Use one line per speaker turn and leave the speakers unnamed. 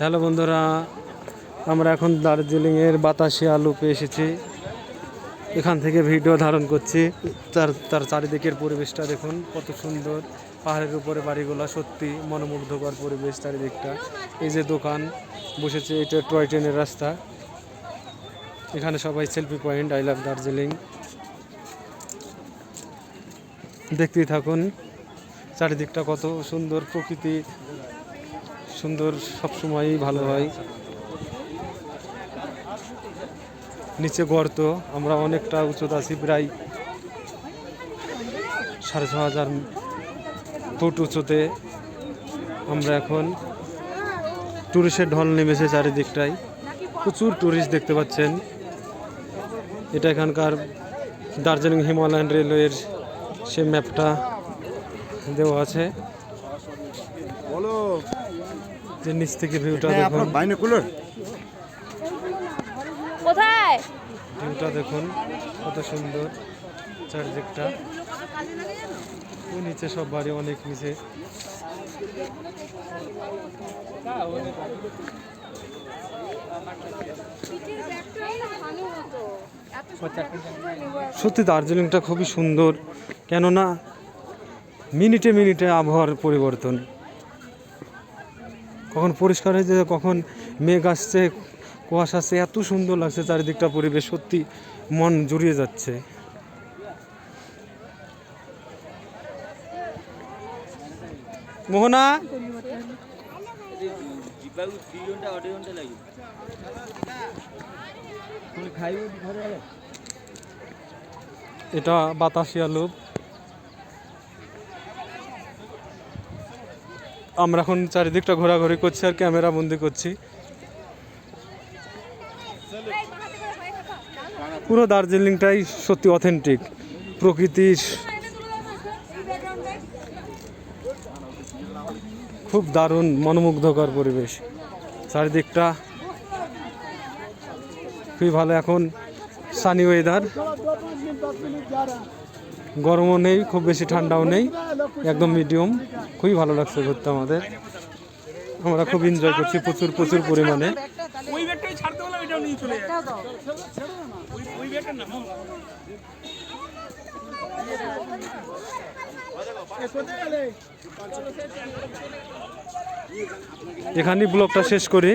Hello বন্ধুরা, আমরা এখন দার্জিলিংয়ের বাতাসিয়া লুপে এসেছি। এখান থেকে ভিডিও ধারণ করছি। তার চারিদিকের পরিবেশটা দেখুন কত সুন্দর। পাহাড়ের উপরে বাড়িগুলো, সত্যি মনোমুগ্ধকর পরিবেশ চারিদিকটা। এই যে দোকান বসেছে, এটা টয় ট্রেনের রাস্তা। এখানে সবাই selfie point. I love Darjeeling. দেখতেই থাকুন চারিদিকটা কত সুন্দর। প্রকৃতি সুন্দর, সবসময়ই ভালো হয়। নিচে গর্ত, আমরা অনেকটা উঁচুতে আছি, প্রায় 6,500 ফুট উঁচুতে। আমরা এখন টুরিস্টের ঢল নেমেছে চারিদিকটাই, প্রচুর টুরিস্ট দেখতে পাচ্ছেন। এটা এখানকার দার্জিলিং হিমালয়ান রেলওয়ের সে ম্যাপটা দেওয়া আছে। যে নিচ থেকে ভিউটা দেখুন,
কোথায়
ভিউটা দেখুন কত সুন্দর চারদিকটা। নিচে সব বাড়ি, অনেক নিচে। সত্যি দার্জিলিংটা খুবই সুন্দর, কেননা মিনিটে মিনিটে আবহাওয়ার পরিবর্তন। কখন পরিষ্কার হয়েছে, কখন মেঘ আসছে, কুয়াশা আসছে। এত সুন্দর লাগছে চারিদিকটা পরিবেশ, সত্যি মন জুড়িয়ে যাচ্ছে। মোহনা, এটা বাতাসিয়া লুপ। আমরা এখন চারিদিকটা ঘোরাঘুরি করছি আর ক্যামেরা বন্দি করছি। পুরো দার্জিলিংটাই সত্যি অথেন্টিক। প্রকৃতির খুব দারুণ মনোমুগ্ধকর পরিবেশ। চারিদিকটা খুবই ভালো। এখন সানি ওয়েদার, গরমও নেই, খুব বেশি ঠান্ডাও নেই, একদম মিডিয়াম। খুবই ভালো লাগছে ঘুরতে আমাদের। আমরা খুব এনজয় করছি প্রচুর প্রচুর পরিমাণে। এখানেই ব্লগটা শেষ করি।